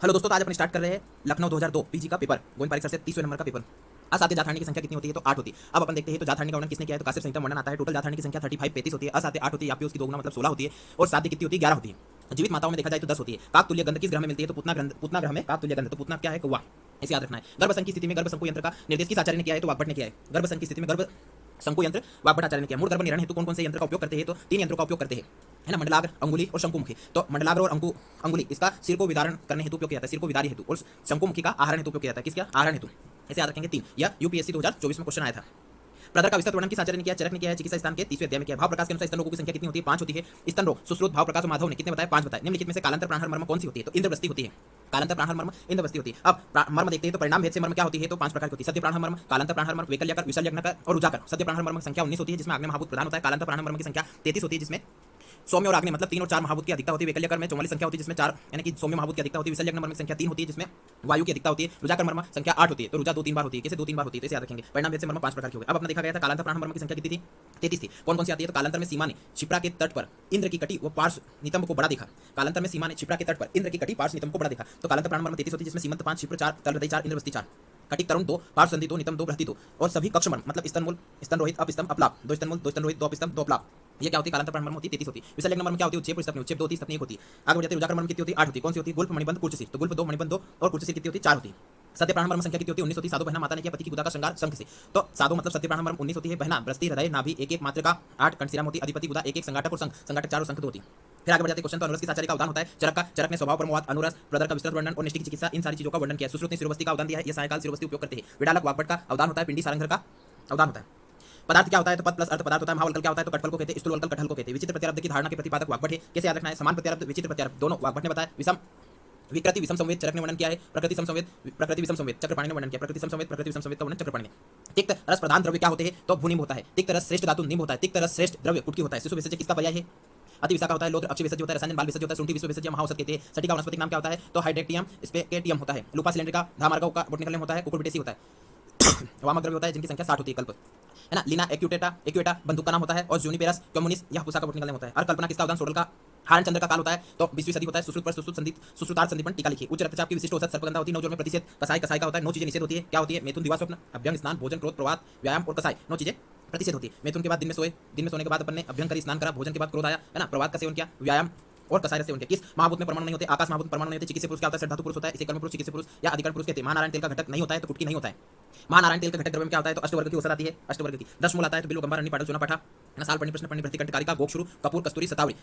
Hello दोस्तों, तो आज अपन स्टार्ट कर रहे हैं लखनऊ 2002 पीजी का पेपर। गोविंद पारिक सर से 30वें नंबर का पेपर। असाध्य जात की संख्या कितनी होती है? तो 8 होती है। अब अपन देखते हैं तो जात का वर्णन किसने किया है? तो कासिफ संहिता वर्णन आता है। टोटल जात की संख्या 35 होती है। असाध्य 8 होती है, या फिर उसकी 2 गुना मतलब 16 होती है। और साध्य कितनी होती है? 11 होती है। जीवित माताओं में देखा जाए तो 10 होती है। काक तुल्य गंध किस ग्रह में मिलती है? तो पुतना ग्रह में काक तुल्य गंध। तो पुतना क्या है? कौवा। इसे याद रखना है। गर्भसन की स्थिति में गर्भ संकु यंत्र का निर्देश किस आचार्य ने किया है? तो वाग्भट ने किया है। गर्भसन की स्थिति में गर्भ संकु यंत्र वाग्भट आचार्य ने किया। मूल गर्भ निरण हेतु कौन कौन से यंत्र का उपयोग करते हैं? तो 3 यंत्रों का उपयोग करते हैं, है ना, मंडलाग्र, अंगुली और शंकुमुखी। तो मंडलाग्र और अंगुली इसका सिर को विदारण करने हेतु उपयोग किया जाता है, सिर को विदारी हेतु। और शंकुमुखी का आहरण हेतु उपयोग किया जाता है। किसका? आहरण हेतु। ऐसे याद रखेंगे 3। यह यूपीएससी 2024 में क्वेश्चन आया था। प्रदर का विस्तृत वर्णन किस आचार्य ने किया? चरक ने किया है। चिकित्सा स्थान के 30वें अध्याय में किया। भाव प्रकाश के अनुसार स्तन रोगों की संख्या कितनी होती है? 5 होती है। स्तन रोग सुश्रुत भाव प्रकाश और माधव ने कितने बताया? 5 बताए। निम्नलिखित में से कालांतर प्राणहर मर्म कौन सी होती है? तो इंद्रवस्ती होती है। कालांतर प्राणहर मर्म इंद्रवस्ती होती है। अब मर्म देखते हैं तो परिणाम भेद से मर्म क्या होती है? तो 5 प्रकार की होती है। सत्य प्राणहर मर्म, कालांतर प्राणहर मर्म, वैकल्यकर, विशल्यग्नकर और उजाकर। सत्य प्राणहर मर्म की संख्या 19 होती है, जिसमें आग्नेय महाभूत प्रधान होता है। कालांतर प्राणहर मर्म की संख्या 33 होती है, जिसमें सौम्य और आग्नेय मतलब 3 और 4 महाभूत की अधिकता होती है। वैकल्यकर में 44 संख्या होती है, जिसमें 4 यानी कि सौम्य महाभूत की अधिकता होती है। विशल्यग्न मर्म की संख्या 3 होती है, जिसमें वायु की अधिकता होती है। रुजाकर मर्म संख्या 8 होती है। तो रुजा 2-3 बार होती है। कैसे 2-3 बार होती है? तो इसे याद रखेंगे। परिणाम भेद से मर्म 5 प्रकार के हो गए। अब अपना देखा गया था कालांतर प्राणहर मर्म की संख्या कितनी थी? 33 थी। कौन कौन सी आती है? तो कालांतर में सीमा ने क्षिप्रा के तट पर इंद्र की कटी व पार्श्व नितंब को बड़ा देखा। कालांतर में सीमा ने क्षिप्रा के तट पर इंद्र की कटी पार्श्व नितंब को बड़ा देखा। तो कालांतर प्राणहर मर्म 33 होती है, जिसमें सीमंत 5, क्षिप्र 4, तल हृदय 4, इंद्रवस्ती 4, कटिक तरुण 2, पार्श्व संधि 2, नितंब 2, बृहति 2 और सभी कक्ष मर्म मतलब स्तनमूल, स्तन रोहित, अपस्तंभ, अपलाप, 2 स्तनमूल, 2 स्तन रोहित, 2 अपस्तंभ, 2 अपलाप। ये क्या होती है? कालांतर प्राणहर मर्म होती है 33 होती है। विशल्यग्न मर्म क्या होती है? उच्छेद स्तपनी, उच्छेद 2 होती है, स्तपनी 1 होती है। आगे बढ़ जाते हैं। रुजाकर मर्म कितनी होती है? 8 होती है। कौन सी होती है? गुल्फ, मणिबंध, कुर्चशीर। तो गुल्फ 2, मणिबंध 2 और कुर्चशीर कितनी होती है? 4 होती है। सत्य प्राणहर मर्म संख्या कितनी होती है? 19 होती है। साधु बहना माता ने किया पति की गुदा का श्रृंगार शंख से। तो साधु मतलब सत्य प्राणहर मर्म 19 होती है। बहना ब्रस्ती, हृदय, नाभि, एक मात्रका 8 कंठशिराम होती है। अधिपति गुदा 1 संघाटक और संघाटक 4 और शंख 2 होती है। फिर आगे बढ़ जाते हैं। क्वेश्चन तो अनुरस किस आचार्य का अवदान होता है? चरक ने स्वभाव परमवाद, अनुरस, प्रदर का विस्तृत वर्णन और निष्ठि की चिकित्सा, इन सारी चीजों का वर्णन किया। सुश्रुत ने शिरोवस्ती का अवदान दिया है। ये सायकाल शिरोवस्ती उपयोग करते हैं। विडालक वाग्भट का अवदान होता है। पिंडी सारंगधर का अवदान होता है। पदार्थ क्या होता है? तो पद प्लस अर्थ पदार्थ होता है। महावल्कल क्या होता है? तो कटफल को कहते हैं। स्थूलवल्कल कटहल को कहते हैं। विचित्र प्रत्यारब्ध की धारणा के प्रतिपादक वाग्भट है। कैसे याद रखना है? समान प्रत्यारब्ध, विचित्र प्रत्यारब्ध दोनों वाग्भट ने बताया। विकृति विषम संवेद चरक ने वर्णन किया है। प्रकृति विषम संवेद चक्रपाणी ने वर्णन किया। प्रकृति विषम संवेद का वर्णन चक्रपाणी ने। तिक्त रस प्रधान द्रव्य क्या होते हैं? तो भूनिम्ब होता है। तिक्त रस श्रेष्ठ धातु निम्ब होता है। तिक्त रस श्रेष्ठ द्रव्य कुटकी होता है। शिशु विसर्जन किसका पर्याय है? अति विशाखा होता है। लोत्र अक्षय विसर्जन होता है। रसायन बाल विसर्जन होता है। शुंठी विश्व विसर्जन महाऔषध कहते हैं। सटिका वनस्पति नाम क्या होता है? तो हाइड्रेक्टियम स्पेकेटियम होता है। लूपा सिलेंड्रिका धामार्गा का बोटनिकल नेम होता है। कुकुरबिटेसी होता है। वामक द्रव्य होता है, जिनकी संख्या 60 होती है। कल्प, है ना। लीना एक्यूटा बंदूक का नाम होता है। और जूनिपेरस कम्युनिस यह पुसा का बोटनिकल नेम होता है। और कल्पना किसका अवदान? सोडल का हारण चंद्र का काल होता है। तो 20वीं सदी होता है। सुश्रुत पर सुश्रुतार्थ संधि पर टीका लिखी। उच्च रक्तचाप की विशिष्ट औषध सर्पगंधा होती है। 9 जोड़ में प्रतिषेध। कसाई का होता है। 9 चीजें निषेध होती है। क्या होती है? मैथुन, दिवा, स्वप्न, अभ्यंग, स्नान, भोजन, क्रोध, प्रवाद, व्यायाम और कसाई। 9 चीजें प्रतिषेध होती है। मैथुन के बाद दिन में सोने के बाद अपन ने अभ्यंग करी, स्नान करा, भोजन के बाद क्रोध आया, है ना, प्रवाद का सेवन किया, व्यायाम और कसाई सेवन किया। किस महाभूत में परमाणु नहीं होते? आकाश महाभूत परमाणु नहीं होते। चिकित्सा पुरुष क्या होता है? सिद्धातु पुरुष होता है। इसे कर्म पुरुष, चिकित्सा पुरुष या अधिकरण पुरुष कहते हैं। महानारायण तेल का घटक नहीं होता है तो कुटकी नहीं होता है। महानारायण तेल का घटक द्रव्य में क्या होता है? तो अष्टवर्ग की औषध आती है। अष्टवर्ग की 10 मूल आता है। तो बिल्व, गंभीर, अन्नी, पाटल, चूना, पाठा, साल पढ़नी, प्रश्न पढ़नी, भ्रति, कंटकारिका, गोक्षुरु, कपूर, कस्तूरी, सतावरी।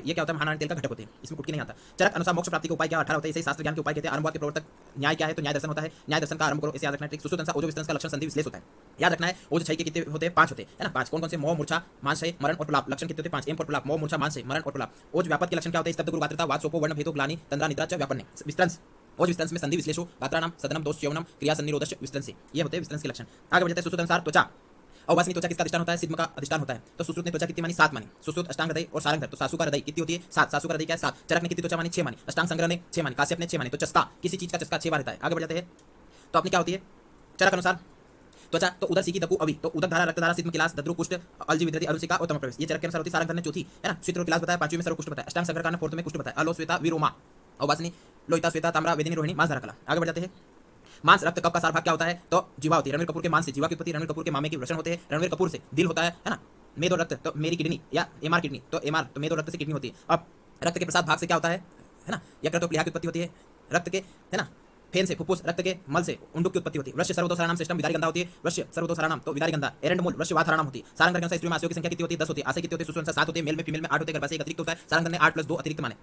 ये क्या होता है? महानारायण तेल का घटक होते हैं। इसमें कुटकी नहीं आता। चरक अनुसार मोक्ष प्राप्ति के उपाय क्या? 18 होते हैं। इसे शास्त्र ज्ञान के उपाय कहते हैं। आरंभवाद के प्रवर्तक न्याय क्या है? तो न्याय दर्शन होता है। न्याय दर्शन का आरंभ करो, इसे याद रखना है। सुश्रुत अनुसार ओजो विस्तंस का लक्षण संधि विश्लेष होता है। याद रखना है। ओज 6 के कितने होते हैं? 5 होते हैं, है ना। 5 कौन कौन से? मोह, मूर्छा, मांसय, मरण और प्रलाप। लक्षण कितने होते हैं? 5। एम पर प्रलाप, मोह, मूर्छा, मांसय, मरण और प्रलाप। ओज व्यापक के लक्षण क्या होते हैं? स्तब्ध गुरु गात्रता, वात, सोपो, वर्ण, भेदो, ग्लानि, तंद्रा, निद्रा च व्यापन्य। विस्तंस ओज विस्तंस में संधि विश्लेषो, गात्राणाम, सदनम, दोष, च्यवनम, क्रिया सन्निरोधश्च विस्तंसी। ये होते हैं विस्तंस के लक्षण। आगे बढ़ जाते हैं। सुश्रुत अनुसार त्वचा अवासनी त्वचा किसका अधिष्ठान होता है? सिद्ध का अधिष्ठान होता है। तो सुश्रुत ने त्वचा कितनी मानी? 7 मानी। सुश्रुत अष्टांग हृदय और सारंग। तो सासु का हृदय कितनी होती है? 7। सासु का हृदय क्या है? 7। चरक ने कितनी त्वचा मानी? 6 मानी। अष्टांग संग्रह ने 6 मानी। काश्यप ने 6 मानी। तो चस्का, किसी चीज का चस्का 6 बार रहता है। आगे बढ़ जाते हैं। तो अपनी क्या होती है चरक अनुसार? त्वचा तो उदर, सीकी, दकु, अवि। तो उदक धारा, रक्तधारा, सिद्ध, किलास, दद्रु, कुष्ठ, अलजी, विद्रति, अलुसिका और तम प्रवेश। ये चरक के अनुसार होती है। सारंग ने चौथी, है ना। स्वित्र, किलास बताया। 5वीं में सर्व कुष्ठ बताया। अष्टांग संग्रह का 4th में कुष्ठ बताया। अलो, श्वेता, विरोमा और वासनी, लोहिता, श्वेता, ताम्रा, वेदिनी, रोहिणी, मांस धारा कला। आगे बढ़ जाते हैं। मांस रक्त कप का सार भाग क्या होता है? तो जीवा होती है। रणवीर कपूर के मांस से जीवा की उत्पत्ति। रणवीर कपूर के मामे के वृषण होते हैं। रणवीर कपूर से दिल होता है ना। मेद और रक्त तो मेरी किडनी या एमआर किडनी। तो एमआर तो मेद और रक्त से किडनी होती है। अब रक्त के प्रसाद भाग से क्या होता है ना। यकृत और प्लीहा की उत्पत्ति होती है। रक्त के, है ना, फेन से फुफ्फुस, रक्त के मल से उंडुक की उत्पत्ति होती है। वृश्य सर्वदोषाराम सिस्टम विदारी गंधा होती है। वृश्य सर्वदोषाराम तो विदारी गंधा। एरंडमूल वृश्य वाथाराम होती है। सारंग के अनुसार स्त्री में आशयों की संख्या कितनी होती है? 10 होती है। आशय कितनी होती है? सुसुवंश 7 होती है। मेल में फीमेल में 8 होते हैं। गर्भाशय 1 अतिरिक्त होता है। सारंग ने 8 + 2 अतिरिक्त माने।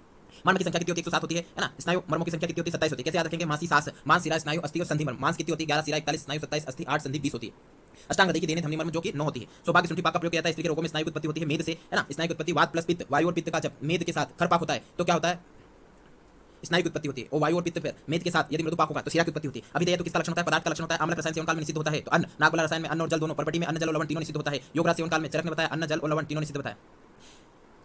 मर्म की संख्या कितनी होती है? 107 होती है ना। स्नायु मर्मों की संख्या कितनी होती है? 27 होती है। कैसे याद रखेंगे? मासी, सास, मांस, सिरा, स्नायु, अस्थि और संधि मर्म। मांस कितनी होती है? 11, सिरा 41, स्नायु 27, अस्थि 8, संधि 20 होती है। अष्टांग हृदय की देने धमनी मर्म जो कि 9 होती है। सौभाग्य शुंठी पाक का प्रयोग किया जाता है। स्त्री के रोगों में स्नायु की उत्पत्ति होती है मेद से, है ना। स्नायु की उत्पत्ति वात प्लस पित्त, वायु और पित्त का जब मेद के साथ खरपाक होता है तो क्या होता है? स्नायु की उत्पत्ति होती है। और वायु और पित्त पर मेद के साथ यदि मृदुपाक होगा तो शिरा की उत्पत्ति होती है। अभी देखिए तो किसका लक्षण होता है? पदार्थ का लक्षण होता है। आम्ल रसायन सेवन काल में निषिद्ध होता है। तो अन्न, नागबला रसायन में अन्न और जल दोनों। परपटी में अन्न, जल और लवण तीनों निषिद्ध होता है। योगराज सेवन काल में चरक ने बताया अन्न, जल और लवण तीनों निषिद्ध बताया।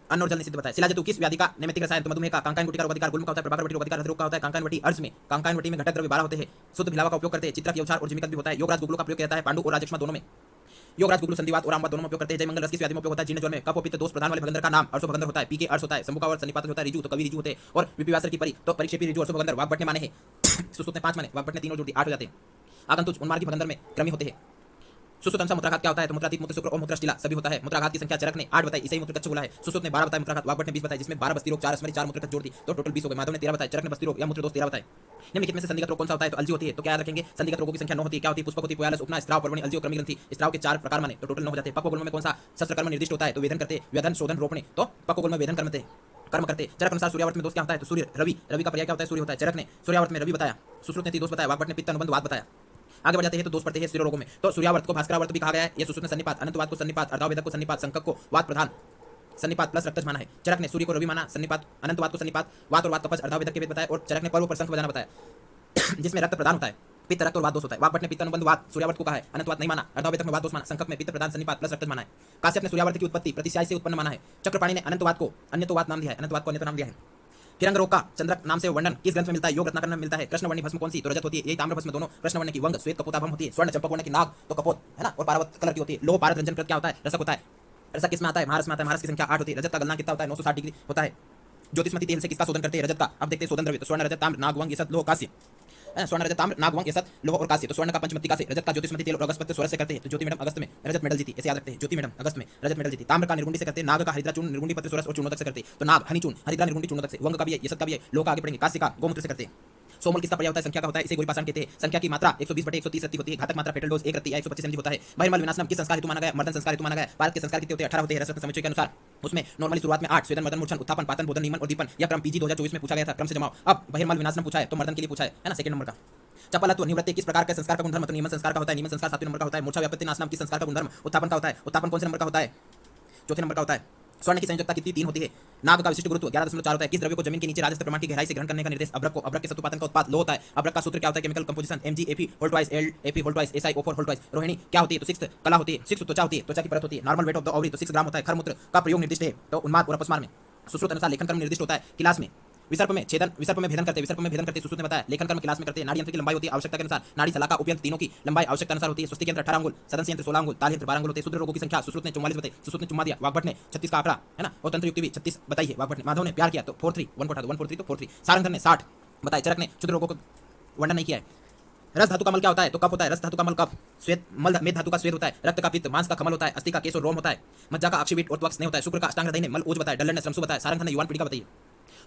अन्न और जल निषिद्ध बताया। शिलाजतु किस व्याधि का नैमित्तिक रसायन? तो मधुमेह का। कांकाइन गुटी का रोग अधिकार गुल्म का होता है। प्रभाकर वटी रोग अधिकार हृदय रोग का होता है। कांकाइन वटी अर्ज में, कांकाइन वटी में घटक द्रव्य 12 होते हैं। शुद्ध भिलावा का उपयोग करते हैं। चित्रा की औचार और जीविका भी होता है। योगराज गुगलों का प्रयोग किया जाता है। पांडु और राजक्ष्मा दोनों में। योगराज गुगलू संधिवात और आमवाद दोनों में उपयोग करते हैं। जय मंगल रस की व्याधि में उपयोग होता है। जीर्ण ज्वर में कफ पित्त दोष प्रधान वाले भगंदर का नाम अर्शो भगंदर होता है। पी के अर्श होता है। शंभु का और सन्निपात होता है। रिजु तो कवि रिजु होते हैं। और विपिवासर की परी तो परीक्षेपी रिजु अर्शो भगंदर वाग्भट ने माने हैं। सुश्रुत ने 5 माने, वाग्भट ने 3 और जोड़ दिए 8 हो जाते हैं। आगंतुज उन्मार्गी भगंदर में क्रमी होते हैं। सुश्रुत अनुसार मूत्राघात क्या होता है तो मूत्रातीत मूत्र शुक्र और मूत्रशिला सभी होता है। मूत्राघात की संख्या चरक ने 8 बताई, इसे ही मूत्रकच्छ बोला है। सुश्रुत ने 12 बताया मूत्राघात, वाग्भट ने 20 बताया, जिसमें 12 बस्ती रोग 4 अस्मरी 4 मूत्रकच्छ जोड़ दी तो टोटल 20 हो गए। माधव ने 13 बताया, चरक ने बस्ती रोग या मूत्र दोष 13 बताए। निम्नलिखित में से संधिगत रोग कौन सा होता है तो अलजी होती है। तो क्या याद रखेंगे, संधिगत रोगों की संख्या 9 होती है। क्या होती है, पुष्पक होती है, पुयालस, उपना, स्त्राव, पर्वणी, अलजी और क्रमी ग्रंथि। स्त्राव के 4 प्रकार माने तो टोटल 9 हो जाते हैं। पक्वगुल्म में कौन सा शस्त्रकर्म निर्दिष्ट होता है तो वेदन करते, व्यधन, शोधन, रोपणे। तो पक्वगुल्म में वेदन कर्म करते। चरक अनुसार सूर्यावर्त में दोष क्या होता है तो सूर्य रवि, रवि का पर्याय क्या होता है सूर्य होता है। चरक ने सूर्यावर्त में रवि बताया, सुश्रुत ने दोष बताया, वाग्भट ने पित्त अनुबंध वात बताया। आगे बढ़ जाते हैं तो दोष पड़ते हैं स्त्री रोगों में। तो सूर्यावर्त को भास्करावर्त भी कहा गया है। यह सुश्रुत ने सन्निपात, अनंतवात को सन्निपात, अर्धावेदक को सन्निपात, संकक को वात प्रधान सन्निपात प्लस रक्तज माना है। चरक ने सूर्य को रवि माना, सन्निपात अनंतवात को सन्निपात, वात और वात कपज अर्धावेदक के वेद बताया। और चरक ने पर्व पर संख बजाना बताया जिसमें रक्त प्रदान होता है। पित्त रक्त और वात दोष होता है। वाग्भट ने पित्त अनुबंध वात सूर्यावर्त को कहा है, अनंतवात नहीं माना, अर्धावेदक में वात दोष माना, संकक में पित्त प्रदान सन्निपात प्लस रक्तज माना है। काश्यप ने सूर्यावर्त की उत्पत्ति प्रतिशाय से उत्पन्न माना है। चक्रपाणी ने अनंतवात को अन्यतोवात नाम दिया है, अनंतवात को अन्यतो नाम दिया है। हिरंग रोग का चंद्रक नाम से वर्णन किस ग्रंथ में मिलता है, योग रत्नाकर में मिलता है। कृष्णवर्णी भस्म कौन सी तो रजत होती है, यही ताम्र भस्म दोनों कृष्णवर्णी की वंग श्वेत कपोताभम होती है। स्वर्ण चंपक वर्ण की नाग तो कपोत है ना, और पार्वत कलर की होती है। लोह पारद रंजन कृत क्या होता है रसक होता है। रसक किसमें आता है महारस में आता है, महारस की संख्या 8 होती है। रजत का गलनांक कितना होता है 960 डिग्री होता है। ज्योतिषमती तेल से किसका शोधन करते हैं रजत का। अब देखते हैं शोधन द्रव्य तो स्वर्ण रजत ताम्र नागवंग यसत लोह कांस्य। स्वर्ण रजत ताम्र नागवंग यसत लोह और कांस्य। तो स्वर्ण का पंचमत्तिका से, रजत का ज्योतिषमती तेल और अगस्त स्वर्ण से करते हैं। तो ज्योति मैडम अगस्त में रजत मेडल जीती, ऐसे याद रखते हैं। ज्योति मैडम अगस्त में रजत मेडल जीती। ताम्र का निर्गुंडी से करते हैं। नाग का हरिद्रा चूर्ण निर्गुंडी पत्र सोरस और चूर्णोदक से करते हैं। तो नाग हनी चूर्ण हरिद्रा निर्गुंडी चूर्णोदक से। वंग का भी है, यसत का भी है, लोह का आगे पढ़ेंगे। कांस्य का गोमूत्र से करते हैं। सोमल किसका पर्याय होता है संख्या का होता है, इसे गोरीपाषाण कहते हैं। संख्या की मात्रा 120/130 रत्ती होती है। घातक मात्रा फेटल डोज 1 रत्ती या 125 mg होता है। बहिर्मल विनाशनम किस संस्कार हेतु माना गया, मर्दन संस्कार हेतु माना गया। भारत के संस्कार कितने होते हैं 18 होते हैं रसरत्न समुच्चय के अनुसार। उसमें नॉर्मली शुरुआत में 8 स्वेदन मर्दन मूर्छन उत्थापन पातन बोधन निमन और दीपन। यह क्रम पीजी 2024 में पूछा गया था, क्रम से जमाओ। अब बहिर्मल विनाशनम पूछा है तो मर्दन के लिए पूछा है ना, सेकंड नंबर का। चपलत्व निवृत्ति किस प्रकार के संस्कार का गुणधर्म तो नियमन संस्कार का होता है। नियमन संस्कार 7वें नंबर का होता है। मूर्छा व्यापत्ति नाशनम किस संस्कार का गुणधर्म उत्थापन का होता है। उत्थापन कौन से नंबर का होता है चौथे नंबर का होता है। स्वर्ण की संयोजकता कितनी 3 होती है। नाग का विशिष्ट गुरुत्व 11.4 होता है। किस द्रव्य को जमीन के नीचे राजस्व प्रमाण की गहराई से ग्रहण करने का निर्देश अभ्रक को। अभ्रक के सत्पातन का उत्पाद लो होता है। अभ्रक का सूत्र क्या होता है chemical composition MgFe whole twice LFe whole twice SiO4 whole twice. Rohini क्या होती है तो 6 कला होती है। 6 त्वचा होती है, त्वचा की परत होती है। Normal weight of the ovary तो 6 ग्राम होता है। खरमूत्र का प्रयोग निर्दिष्ट है तो उन्माद और अपस्मार में। सुश्रुत अनुसार लेखन क्रम निर्दिष्ट होता है क्लास में। विसर्प में छेदन, विसर्प में भेदन करते सुश्रुत ने बताया। लेखन कर्म क्लास में करते हैं। नाड़ी यंत्र की लंबाई होती है आवश्यकता के अनुसार। नाड़ी सलाका उपयंत्र तीनों की लंबाई आवश्यकता अनुसार होती है। स्वस्तिक यंत्र 18 अंगुल, सदन यंत्र 16 अंगुल, ताल यंत्र 12 अंगुल होते हैं। शूद्र रोगों की संख्या सुश्रुत ने 44 बताई, सुश्रुत ने चुम्मा दिया। वाग्भट ने 36 का आंकड़ा है ना, और तंत्र युक्ति भी 36 बताई है वाग्भट ने। माधव ने प्यार किया तो 43 1 को हटा दो 143 तो 43। सारंगधर ने 60 बताया। चरक ने क्षुद्र रोगों को वर्णन नहीं किया है। रस धातु का मल क्या होता है तो कफ होता है। रस धातु का मल कफ। श्वेत मल मेद धातु का श्वेत होता है। रक्त का पित्त, मांस का कमल होता है। अस्थि का केश और रोम होता है। मज्जा का अक्षिवीट और त्वक स्नेह होता है। शुक्र का अष्टांग हृदय ने मल ओज बताया। डल्लन ने श्रमसु बताया। सारंगधर ने युवान पीढ़ी का बताइए।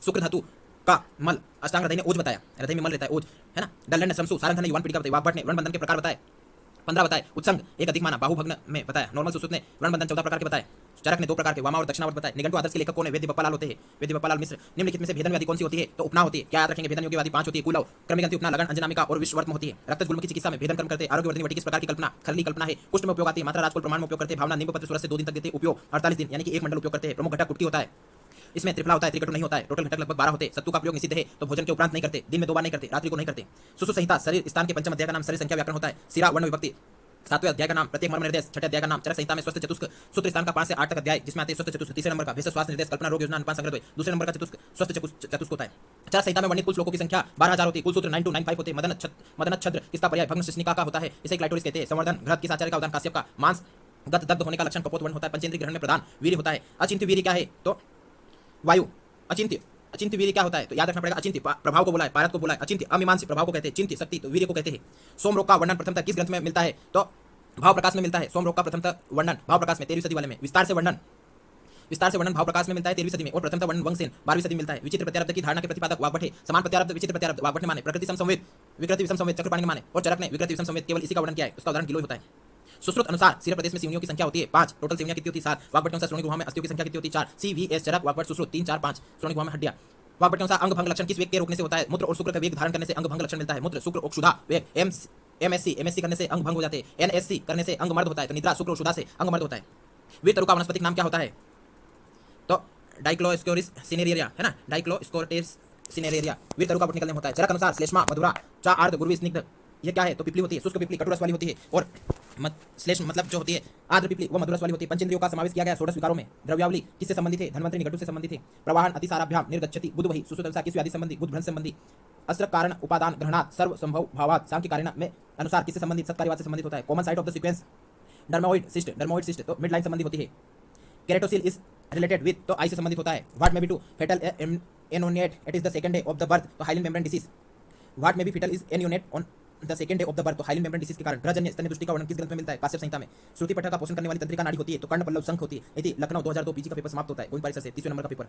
शुक्र धातु का मल अष्टांग हृदय ने ओज बताया, हृदय में मल रहता है ओज है ना। डल्लन ने श्रमसु, सारंगधर ने युवान पीढ़ी का बताया। वाग्भट ने वर्ण बंधन के प्रकार बताए 15 बताए। उत्संग एक अधिक माना, बाहुभग्न में बताया। नॉर्मल सुश्रुत ने वर्ण बंधन 14 प्रकार के बताए। चरक ने 2 प्रकार के वामा और दक्षिणावर्त बताए। निघंटु आदर्श के लेखक कौन है वेद्य बप्पालाल होते हैं, वेद्य बप्पालाल मिश्र। निम्नलिखित में से भेदन व्याधि कौन सी होती है तो उपना होती है। क्या याद रखेंगे भेदन योग्य व्याधि 5 होती है। कुलव, क्रमिगंति, उपना, लगन, अंजनामिका और विश्ववर्त्म होती है। रक्त गुल्म की चिकित्सा में भेदन कर्म करते हैं। आरोग्यवर्धिनी वटी किस प्रकार की कल्पना खरली कल्पना है। कुष्ठ में उपयोग आती है। मात्रा राजकुल प्रमाण में उपयोग करते हैं। भावना निम्बपत्र सूरज से 2 दिन तक देते हैं उपयोग 48 दिन यानी कि 1 मंडल उपयोग करते हैं। प्रमुख घटक कुटकी होता है। इसमें त्रिफला होता है, त्रिकटु नहीं होता है। टोटल घटक लगभग 12 होते हैं। सत्तू का प्रयोग निषिद्ध है तो भोजन के उपरांत नहीं करते, दिन में 2 बार नहीं करते, रात्रि को नहीं करते। सुश्रुत संहिता शरीर स्थान के पंचम अध्याय का नाम शरीर संख्या व्याकरण होता है। सिरा वर्ण विभक्ति 7वें अध्याय का नाम प्रत्येक मर्म निर्देश। 6ठे अध्याय का नाम चरक संहिता में स्वस्थ चतुष्क सूत्र स्थान का 5 से 8 तक अध्याय जिसमें आते हैं स्वस्थ चतुष्क। तीसरे नंबर का भेषज स्वास्थ्य निर्देश कल्पना रोग योजना अनुपान संग्रह। दूसरे नंबर का चतुष्क स्वस्थ चतुष्क होता है। चरक संहिता में वर्णित कुल श्लोकों की संख्या 12000 होती है। कुल सूत्र 9295 होते हैं। मदन छद्र किसका पर्याय भग्न शिश्निका का होता है, इसे क्लाइटोरिस कहते हैं। संवर्धन घृत किस आचार्य का उदाहरण काश्यप का। मांस गत दग्ध होने का लक्षण कपोत वर्ण होता है। पंचेंद्रिय ग्रहण में प्रधान वीर्य होता है। अचिंत्य वीर्य क्या है तो वायु। अचिंत्य वीर्य क्या होता है तो याद रखना पड़ेगा। अचिंत्य प्रभाव को बोला है, पारत को बोला है। अचिंत्य अमीमांस प्रभाव को कहते हैं। चिंत्य शक्ति तो वीर्य को कहते हैं। सोम रोग का वर्णन प्रथमतः किस ग्रंथ में मिलता है तो भाव प्रकाश में मिलता है। सोम रोग का प्रथमतः वर्णन भाव प्रकाश में 13वीं सदी वाले में। विस्तार से वर्णन भाव प्रकाश में मिलता है 13वीं सदी में। और प्रथमतः वर्णन वंगसेन 12वीं सदी में मिलता है। विचित्र प्रत्यारब्ध की धारणा के प्रतिपादक वाग्भट है। समान प्रत्यारब्ध विचित्र प्रत्यारब्ध वाग्भट ने माने। प्रकृति समसंवेद विकृति विषम संवेद चक्रपाणी ने माने। और चरक ने विकृति विषम संवेद केवल इसी का वर्णन किया है, उसका उदाहरण गिलोय होता है। सुश्रुत अनुसार सिर प्रदेश में सिवनियों की संख्या होती है 5। टोटल सिवनियां कितनी होती है 7। वाग्भट के अनुसार श्रोणी गुहा में अस्थियों की संख्या कितनी होती है 4। CVS चरक वाग्भट सुश्रुत 3 4 5। श्रोणी गुहा में हड्डियां। वाग्भट के अनुसार अंग भंग लक्षण किस वेग के रोकने से होता है। मूत्र और शुक्र का वेग धारण करने से अंग भंग लक्षण मिलता है। मूत्र शुक्र और क्षुधा वेग। MSC करने से अंग भंग हो जाते हैं। NSC करने से अंग मर्द होता है। तो निद्रा शुक्र और क्षुधा से अंग मर्द होता है। वीर तरु का वनस्पतिक नाम क्या होता है तो डाइक्लोस्कोरिस सिनेरिया है ना, डाइक्लोस्कोरिस सिनेरिया वीर तरु का बट निकलने होता है। चरक अनुसार श्लेष्मा मधुरा चा आर्द्र गुरुवी स्निग्ध ये क्या है तो पिपली होती है। शुष्क पिपली कटुरस वाली होती है। और श्लेष मतलब जो होती है आर्द्र पिपली वो मधुरस वाली होती है। पंचेंद्रियों का समावेश किया गया 16 विकारों में। द्रव्यावली किससे संबंधित है धन्वंतरि निकटु से संबंधित है। प्रवाहन अतिसाराभ्याम निर्गच्छति बुध वही। सुश्रुत अनुसार किस व्याधि संबंधी बुध भ्रंश संबंधी। अस्त्र कारण उपादान ग्रहणात सर्व संभव भावात सांख्य कारिण में अनुसार किससे संबंधित सत्कार्यवाद से संबंधित होता है। Common side of the sequence dermoid cyst तो मिड लाइन संबंधित होती है। केरेटोसिल इज रिलेटेड विद तो आई से संबंधित होता है। What may be to fatal a neonate it is the second day of the birth to hyaline membrane disease. What may be fatal is a neonate on the second day of the birth to hyaline membrane disease के कारण रजन्य स्तन्य दृष्टि का वर्णन किस ग्रंथ में मिलता है? काश्यप संहिता में। श्रुति पटल का पोषण करने वाली तंत्रिका नाड़ी होती है तो कर्ण पल्लव संख होती है। यदि लखनऊ 2002 पीजी का पेपर समाप्त होता है। गोविंद पारिक सर से 30वें नंबर का पेपर।